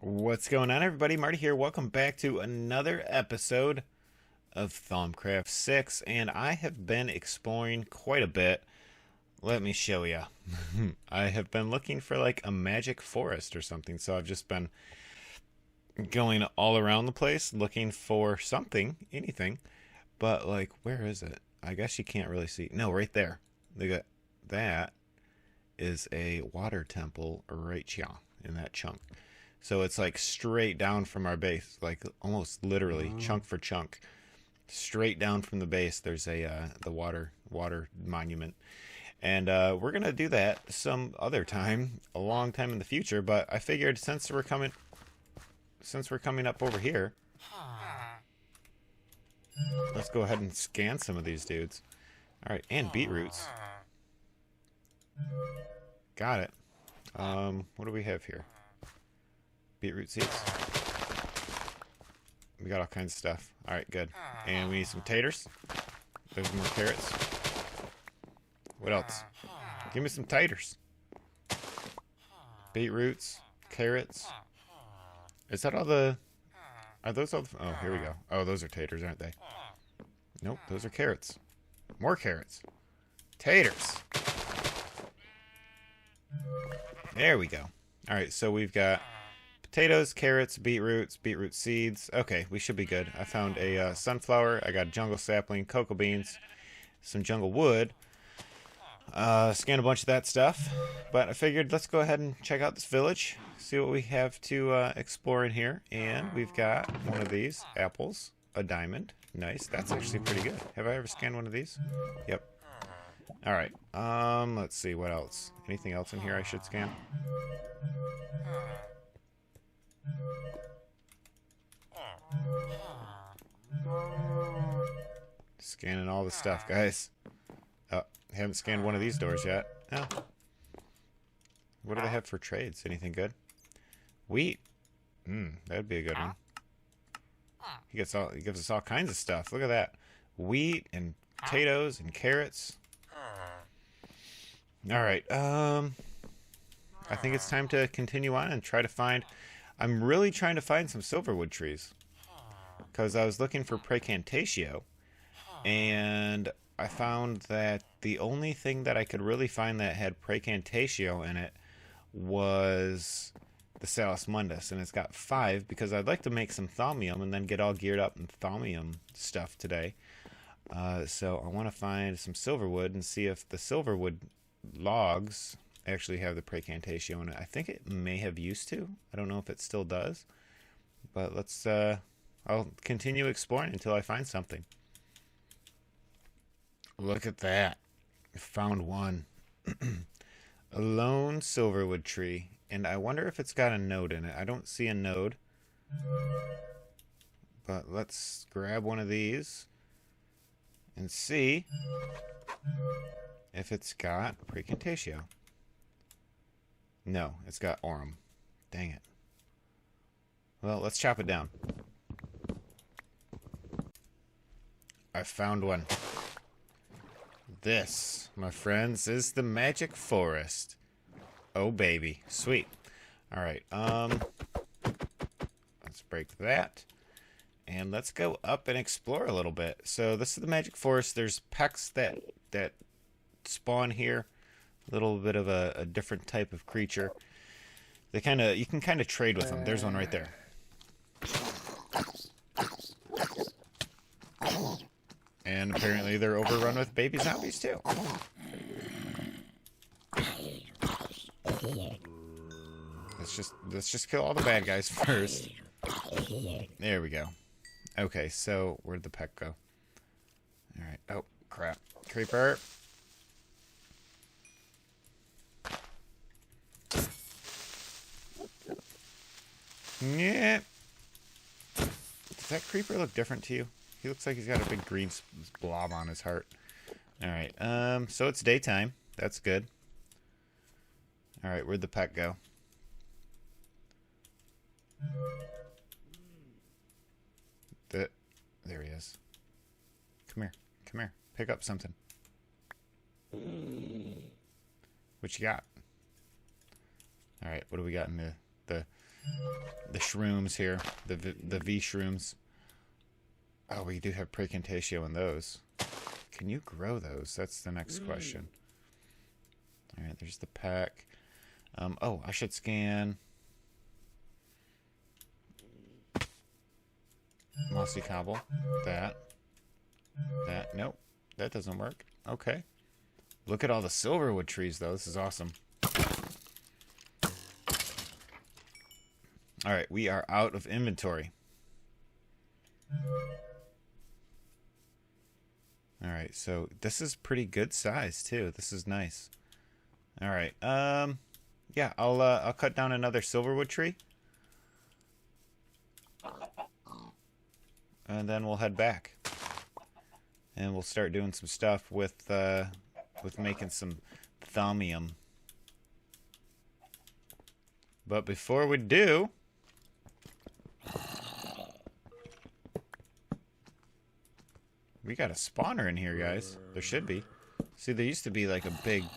What's going on, everybody? Marty here. Welcome back to another episode of Thaumcraft 6, and I have been exploring quite a bit. Let me show you. I have been looking for like a magic forest or something, so I've just been going all around the place looking for something, anything. But like, where is it? I guess you can't really see. No, right there. They got that is a water temple right here in that chunk. So it's like straight down from our base, like almost literally chunk for chunk, straight down from the base. There's the water monument, and we're gonna do that some other time, a long time in the future. But I figured since we're coming up over here, let's go ahead and scan some of these dudes. All right, and beetroots. Got it. What do we have here? Beetroot seeds. We got all kinds of stuff. Alright, good. And we need some taters. There's more carrots. What else? Give me some taters. Beetroots. Carrots. Is that all the... Are those all the... Oh, here we go. Oh, those are taters, aren't they? Nope, those are carrots. More carrots. Taters. There we go. Alright, so we've got... potatoes, carrots, beetroots, beetroot seeds. Okay, we should be good. I found a sunflower. I got a jungle sapling, cocoa beans, some jungle wood. Scanned a bunch of that stuff. But I figured let's go ahead and check out this village. See what we have to explore in here. And we've got one of these. Apples. A diamond. Nice. That's actually pretty good. Have I ever scanned one of these? Yep. Alright. Let's see. What else? Anything else in here I should scan? Scanning all the stuff, guys. Oh, haven't scanned one of these doors yet. Oh. What do they have for trades? Anything good? Wheat. That'd be a good one. He gives us all kinds of stuff. Look at that. Wheat and potatoes and carrots. Alright, I think it's time to continue on and try to find... I'm really trying to find some silverwood trees. Because I was looking for Praecantatio, and I found that the only thing that I could really find that had Praecantatio in it was the Salus Mundus, and it's got 5 because I'd like to make some thaumium and then get all geared up in thaumium stuff today. So I want to find some silverwood and see if the silverwood logs actually have the Praecantatio in it. I think it may have used to. I don't know if it still does, but let's... I'll continue exploring until I find something. Look at that. I found one. A lone silverwood tree. And I wonder if it's got a node in it. I don't see a node. But let's grab one of these and see if it's got Praecantatio. No, it's got Aurum. Dang it. Well, let's chop it down. I found one. This, my friends, is the magic forest. Oh, baby. Sweet. Alright, let's break that. And let's go up and explore a little bit. So, this is the magic forest. There's pecks that spawn here. A little bit of a different type of creature. You can kind of trade with them. There's one right there. And apparently they're overrun with baby zombies too. Let's just kill all the bad guys first. There we go. Okay, so where'd the peck go? Alright. Oh, crap. Creeper. Yeah. Does that creeper look different to you? He looks like he's got a big green blob on his heart. Alright, so it's daytime. That's good. Alright, where'd the peck go? There he is. Come here. Come here. Pick up something. What you got? Alright, what do we got in the the shrooms here, the V shrooms. Oh, we do have precantatio in those. Can you grow those? That's the next question. All right, there's the pack. Oh, I should scan mossy cobble. That. Nope, that doesn't work. Okay. Look at all the silverwood trees, though. This is awesome. All right, we are out of inventory. All right, so this is pretty good size too. This is nice. All right, yeah, I'll cut down another silverwood tree, and then we'll head back, and we'll start doing some stuff with making some thaumium. But before we do, we got a spawner in here, guys. There should be. See, there used to be like a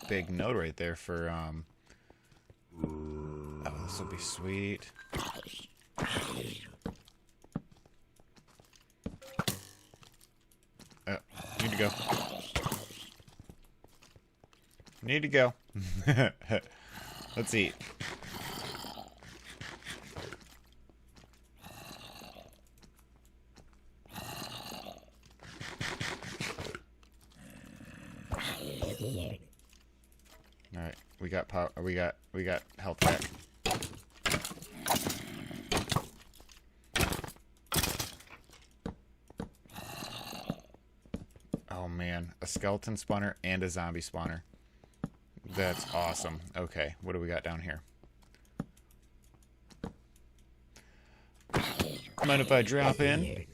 big node right there for oh, this will be sweet. Oh, need to go. Need to go. Let's eat. All right, we got power. We got health back. Oh man, a skeleton spawner and a zombie spawner. That's awesome. Okay, what do we got down here? Mind if I drop in?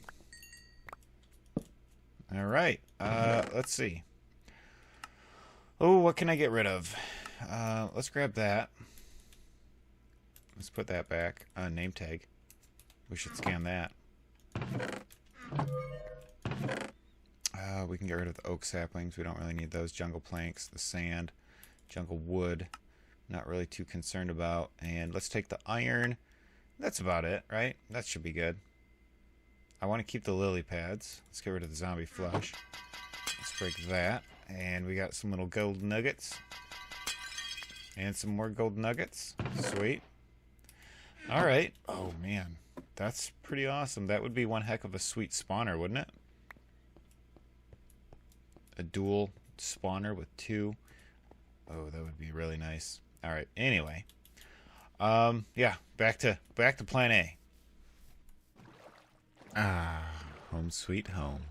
All right. Let's see. Oh, what can I get rid of? Let's grab that. Let's put that back. Name tag. We should scan that. We can get rid of the oak saplings. We don't really need those. Jungle planks, the sand, jungle wood. Not really too concerned about. And let's take the iron. That's about it, right? That should be good. I want to keep the lily pads. Let's get rid of the zombie flesh. Let's break that. And we got some little gold nuggets. And some more gold nuggets. Sweet. Alright. Oh, man. That's pretty awesome. That would be one heck of a sweet spawner, wouldn't it? A dual spawner with two. Oh, that would be really nice. Alright. Anyway. Yeah. Back to plan A. Ah. Home sweet home.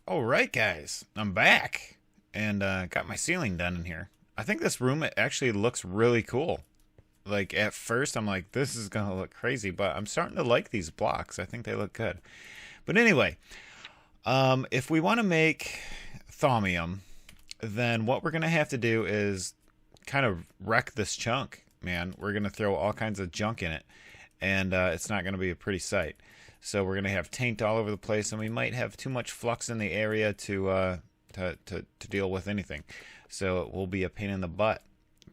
Alright, guys, I'm back, and got my ceiling done in here. I think this room actually looks really cool. Like, at first, I'm like, this is going to look crazy, but I'm starting to like these blocks. I think they look good. But anyway, if we want to make thaumium, then what we're going to have to do is kind of wreck this chunk, man. We're going to throw all kinds of junk in it, and it's not going to be a pretty sight. So we're going to have taint all over the place, and we might have too much flux in the area to deal with anything. So it will be a pain in the butt.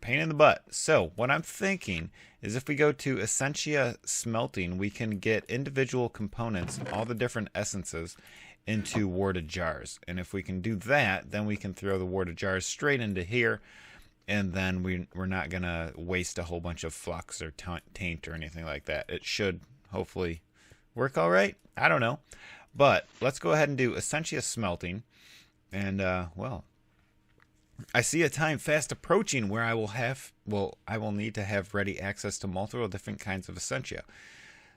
Pain in the butt. So what I'm thinking is if we go to Essentia Smelting, we can get individual components, all the different essences, into warded jars. And if we can do that, then we can throw the warded jars straight into here, and then we're not going to waste a whole bunch of flux or taint or anything like that. It should hopefully work all right. I don't know. But let's go ahead and do Essentia Smelting. And, well, I see a time fast approaching where I will need to have ready access to multiple different kinds of Essentia.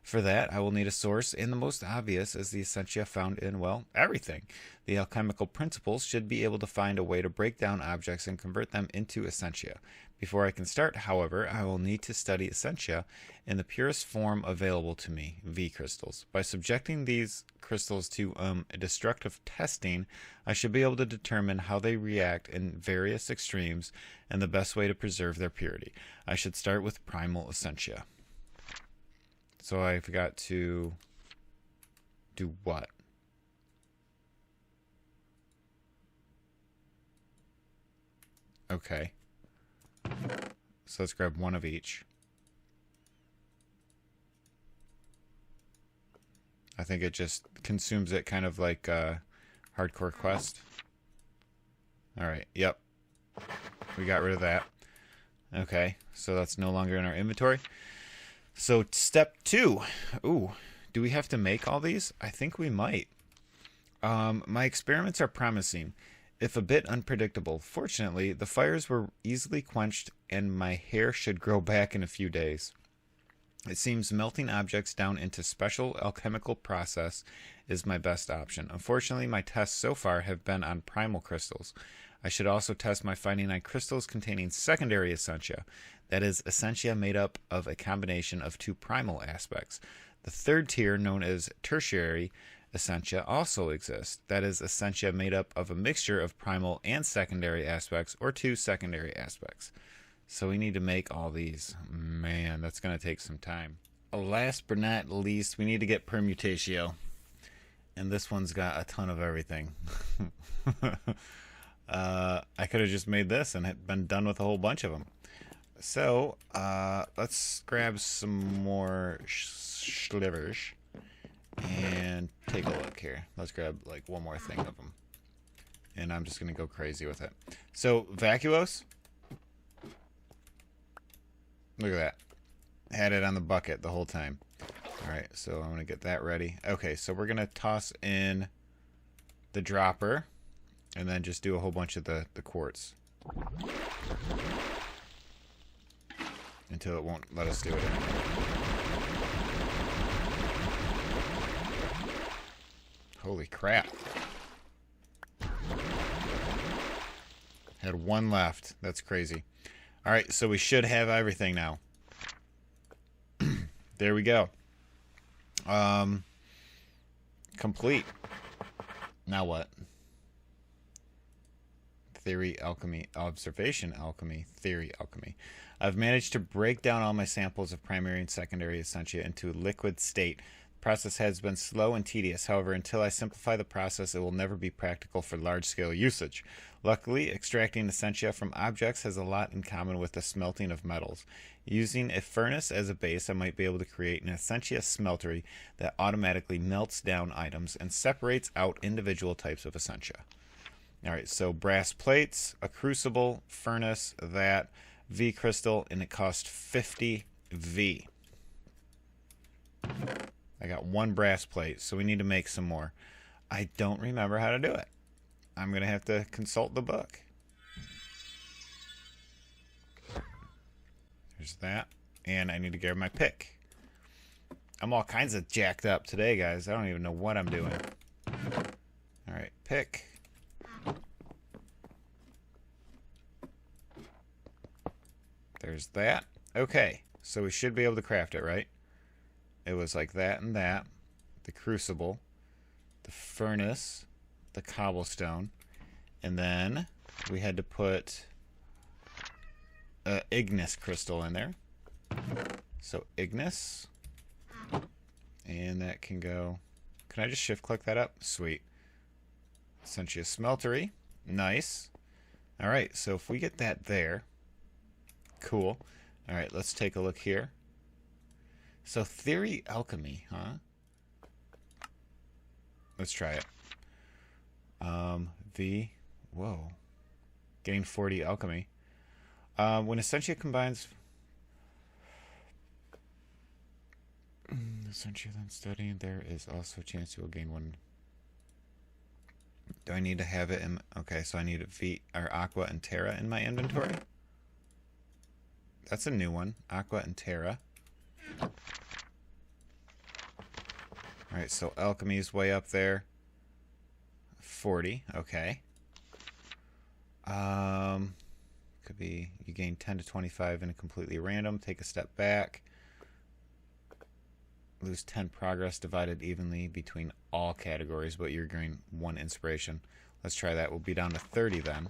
For that, I will need a source, and the most obvious is the Essentia found in, well, everything. The alchemical principles should be able to find a way to break down objects and convert them into Essentia. Before I can start, however, I will need to study Essentia in the purest form available to me, V crystals. By subjecting these crystals to destructive testing, I should be able to determine how they react in various extremes and the best way to preserve their purity. I should start with Primal Essentia. So I've got to do what? Okay. So let's grab one of each. I think it just consumes it kind of like Hardcore Quest. Alright, yep. We got rid of that. Okay, so that's no longer in our inventory. So step 2. Ooh, do we have to make all these? I think we might. My experiments are promising, if a bit unpredictable. Fortunately, the fires were easily quenched and my hair should grow back in a few days. It seems melting objects down into special alchemical process is my best option. Unfortunately, my tests so far have been on primal crystals. I should also test my finding on crystals containing secondary essentia, that is, essentia made up of a combination of 2 primal aspects. The third tier, known as tertiary essentia, also exists, that is, essentia made up of a mixture of primal and secondary aspects, or 2 secondary aspects. So we need to make all these. Man, that's going to take some time. Last but not least, we need to get permutatio. And this one's got a ton of everything. I could have just made this and had been done with a whole bunch of them. So, let's grab some more slivers and take a look here. Let's grab like one more thing of them. And I'm just going to go crazy with it. So, vacuos. Look at that. Had it on the bucket the whole time. Alright, so I'm going to get that ready. Okay, so we're going to toss in the dropper. And then just do a whole bunch of the quartz. Until it won't let us do it anymore. Holy crap. Had one left. That's crazy. Alright, so we should have everything now. There we go. Complete. Now what? Theory, alchemy, observation, alchemy, theory, alchemy. I've managed to break down all my samples of primary and secondary essentia into liquid state. The process has been slow and tedious. However, until I simplify the process, it will never be practical for large-scale usage. Luckily, extracting essentia from objects has a lot in common with the smelting of metals. Using a furnace as a base, I might be able to create an Essentia Smelter that automatically melts down items and separates out individual types of essentia. Alright, so brass plates, a crucible, furnace, that, V crystal, and it cost 50 V. I got one brass plate, so we need to make some more. I don't remember how to do it. I'm going to have to consult the book. There's that. And I need to grab my pick. I'm all kinds of jacked up today, guys. I don't even know what I'm doing. Alright, pick. There's that. Okay, so we should be able to craft it, right? It was like that and that. The crucible. The furnace. The cobblestone. And then we had to put ignis crystal in there. So ignis. And that can go... Can I just shift click that up? Sweet. Essentia Smeltery. Nice. Alright, so if we get that there... Cool. Alright, let's take a look here. So theory alchemy, huh? Let's try it. V. Whoa. Gain 40 alchemy. When Essentia combines... Essentia then studying, there is also a chance you will gain 1. Do I need to have it in... Okay, so I need a V or Aqua and Terra in my inventory. That's a new one. Aqua and Terra. Alright, so alchemy is way up there. 40, okay. Could be you gain 10 to 25 in a completely random. Take a step back. Lose 10 progress divided evenly between all categories, but you're getting 1 inspiration. Let's try that. We'll be down to 30 then.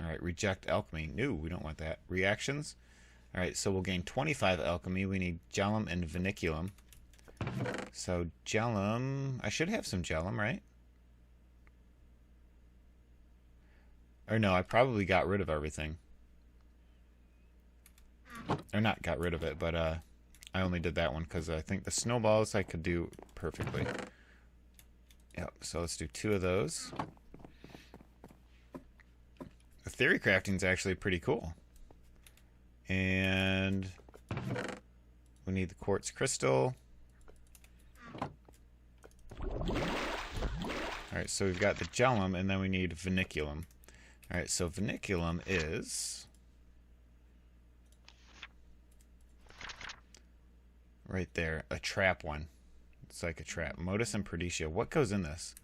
Alright, reject alchemy. No, we don't want that. Reactions. Alright, so we'll gain 25 alchemy. We need gellum and vinculum. So gellum... I should have some gellum, right? Or no, I probably got rid of everything. Or not got rid of it, but I only did that one because I think the snowballs I could do perfectly. Yep, so let's do 2 of those. The theory crafting is actually pretty cool. And we need the quartz crystal. Alright, so we've got the gellum, and then we need vinculum. Alright, so vinculum is right there, a trap one. It's like a trap. Modus and Perdicia. What goes in this?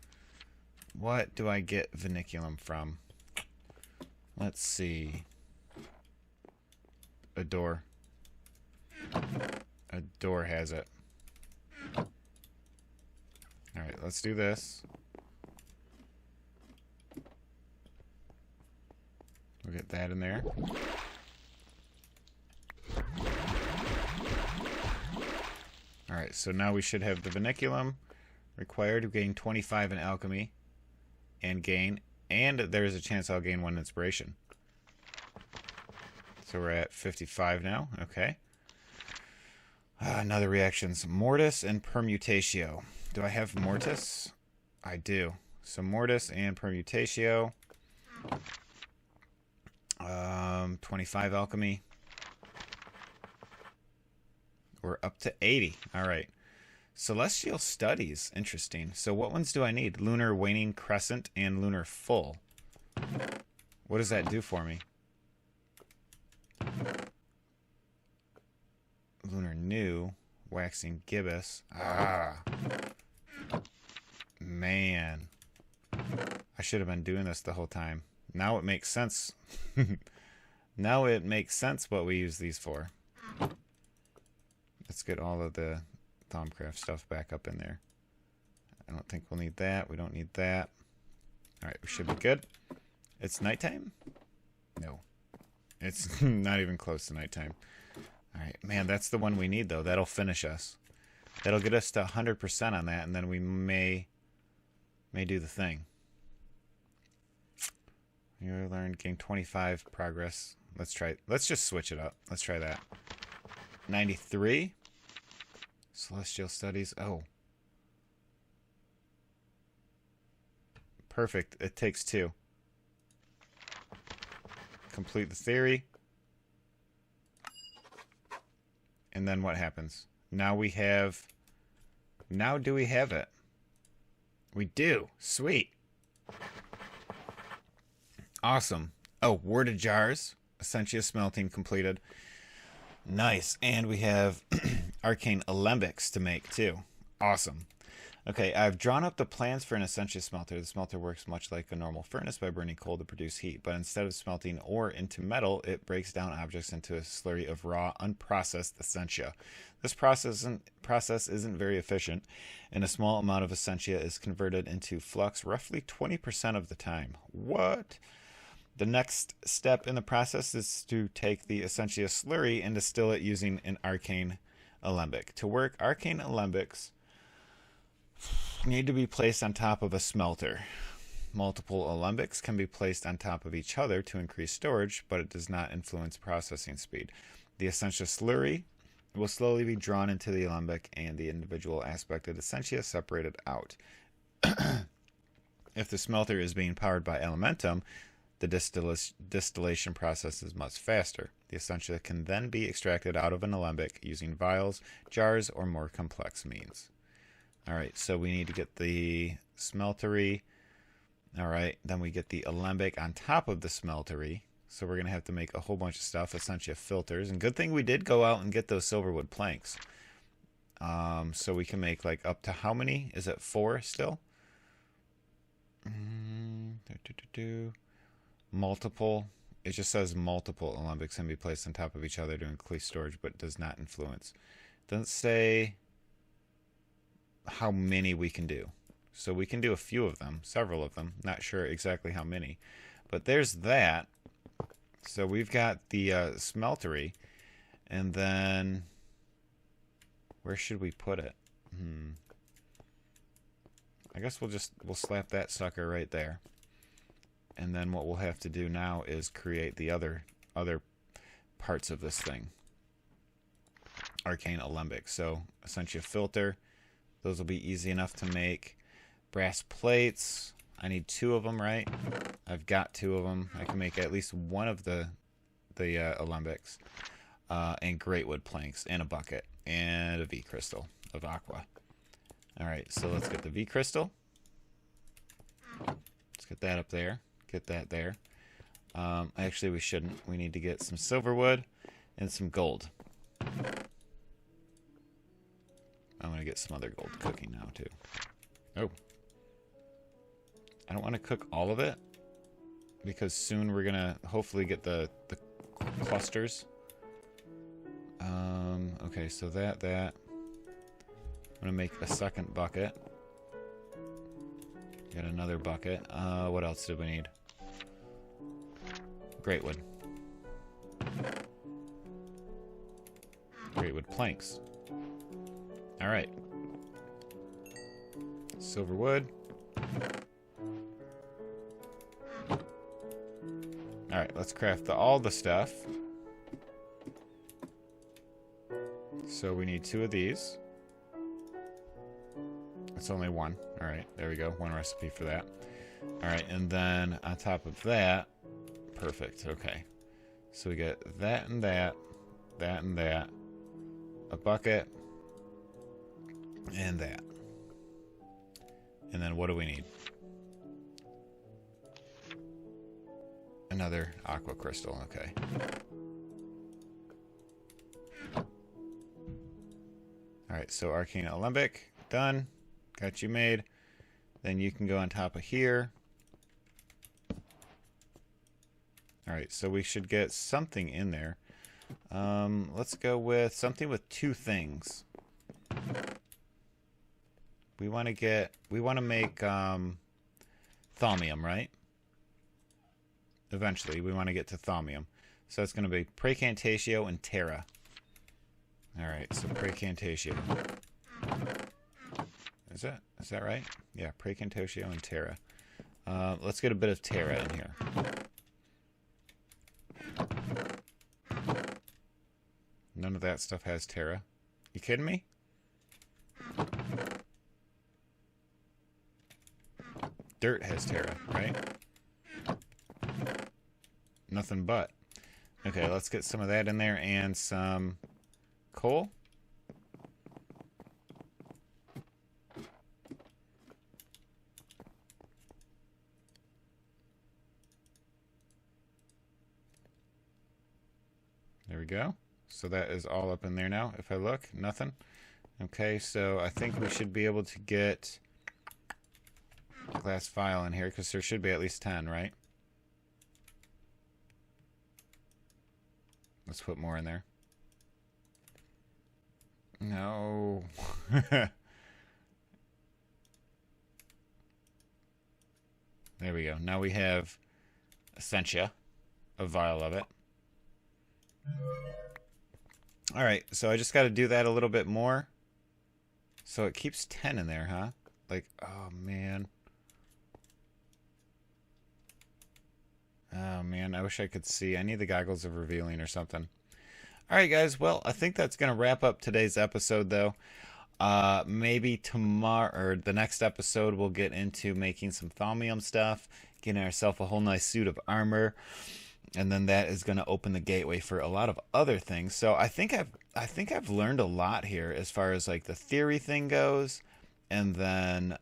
What do I get vinculum from? Let's see. A door. A door has it. Alright, let's do this. We'll get that in there. Alright, so now we should have the vinculum required to gain 25 in alchemy and there's a chance I'll gain 1 inspiration. So we're at 55 now. Okay. Another reactions. Mortis and Permutatio. Do I have Mortis? I do. So Mortis and Permutatio. 25 alchemy. We're up to 80. Alright. Celestial Studies. Interesting. So what ones do I need? Lunar Waning Crescent and Lunar Full. What does that do for me? Lunar New. Waxing Gibbous. Ah. Man. I should have been doing this the whole time. Now it makes sense. Now it makes sense what we use these for. Let's get all of the Thaumcraft stuff back up in there. I don't think we'll need that. We don't need that. Alright, we should be good. It's nighttime? No. It's not even close to nighttime. Alright, man, that's the one we need, though. That'll finish us. That'll get us to 100% on that, and then we may do the thing. You learned gain 25 progress. Let's try. Let's just switch it up. Let's try that. 93. Celestial Studies. Oh. Perfect. It takes 2. Complete the theory. And then what happens? Now we have... Now do we have it? We do. Sweet. Awesome. Oh, worded jars. Essentia Smelting completed. Nice. And we have Arcane Alembics to make, too. Awesome. Okay, I've drawn up the plans for an Essentia Smelter. The smelter works much like a normal furnace by burning coal to produce heat, but instead of smelting ore into metal, it breaks down objects into a slurry of raw, unprocessed Essentia. This process isn't very efficient, and a small amount of Essentia is converted into flux roughly 20% of the time. What? The next step in the process is to take the Essentia slurry and distill it using an Arcane Alembic. To work, Arcane Alembics need to be placed on top of a smelter. Multiple alembics can be placed on top of each other to increase storage, but it does not influence processing speed. The Essentia slurry will slowly be drawn into the alembic and the individual aspected Essentia separated out. If the smelter is being powered by elementum, the distillation process is much faster. The Essentia can then be extracted out of an alembic using vials, jars, or more complex means. Alright, so we need to get the smeltery. Alright, then we get the alembic on top of the smeltery. So we're going to have to make a whole bunch of stuff, Essentia filters. And good thing we did go out and get those silverwood planks. So we can make like up to how many? Is it 4 still? Multiple. It just says multiple alembics can be placed on top of each other to increase storage, but does not influence. Doesn't say how many we can do. So we can do a few of them, several of them. Not sure exactly how many. But there's that. So we've got the smeltery. And then where should we put it? I guess we'll slap that sucker right there. And then what we'll have to do now is create the other parts of this thing. Arcane Alembic. So Essentia filter, those will be easy enough to make. Brass plates, I need 2 of them, right? I've got 2 of them. I can make at least one of the alembics. And great wood planks, and a bucket, and a V crystal of aqua. Alright, so let's get the V crystal. Let's get that up there. Get that there. Actually, we shouldn't. We need to get some silver wood and some gold. I'm going to get some other gold cooking now, too. Oh. I don't want to cook all of it, because soon we're going to hopefully get the clusters. Okay, so that. I'm going to make a second bucket. Got another bucket. What else did we need? Great wood. Great wood planks. Alright. Silver wood. Alright, let's craft all the stuff. So we need 2 of these. It's only 1. Alright, there we go. 1 recipe for that. Alright, and then on top of that, perfect, okay. So we get that and that, that and that, a bucket, and that. And then what do we need? Another aqua crystal, okay. Alright, so Arcane Alembic, done. Got you made. Then you can go on top of here. Alright, so we should get something in there. Let's go with something with 2 things. We want to make thaumium, right? Eventually, we want to get to thaumium. So it's going to be Praecantatio and Terra. Alright, so Praecantatio. Is that right? Yeah, Praecantatio and Terra. Let's get a bit of Terra in here. None of that stuff has Terra. You kidding me? Dirt has Terra, right? Nothing but. Okay, let's get some of that in there and some coal. There we go. So that is all up in there now. If I look, nothing. Okay, so I think we should be able to get a glass vial in here, because there should be at least 10, right? Let's put more in there. No. There we go. Now we have Essentia, a vial of it. Alright, so I just got to do that a little bit more. So it keeps 10 in there, huh? Like, oh man. Oh man, I wish I could see. I need the goggles of revealing or something. Alright guys, well, I think that's going to wrap up today's episode though. Maybe tomorrow, or the next episode, we'll get into making some thaumium stuff, getting ourselves a whole nice suit of armor, and then that is going to open the gateway for a lot of other things. So I think I've learned a lot here as far as like the theory thing goes, and then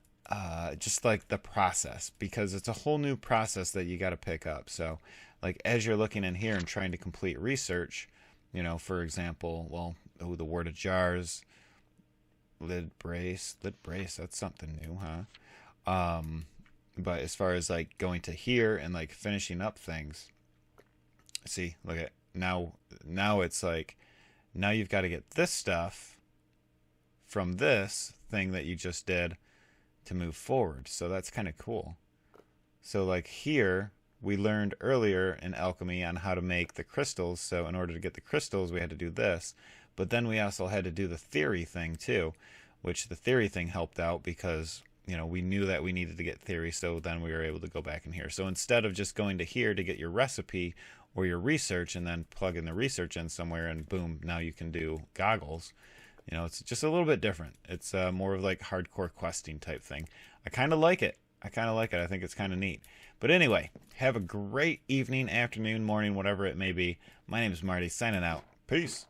just like the process, because it's a whole new process that you got to pick up. So like as you're looking in here and trying to complete research, you know, for example, well, the word of jars, lid brace, that's something new, huh? But as far as like going to here and like finishing up things, see, look at now it's like, now you've got to get this stuff from this thing that you just did to move forward. So that's kind of cool. So like here, we learned earlier in alchemy on how to make the crystals. So in order to get the crystals, we had to do this. But then we also had to do the theory thing too, which the theory thing helped out because, you know, we knew that we needed to get theory. So then we were able to go back in here. So instead of just going to here to get your recipe, or your research and then plug in the research in somewhere and boom, now you can do goggles. You know, it's just a little bit different. It's more of like hardcore questing type thing. I kind of like it. I think it's kind of neat. But anyway, have a great evening, afternoon, morning, whatever it may be. My name is Marty, signing out. Peace.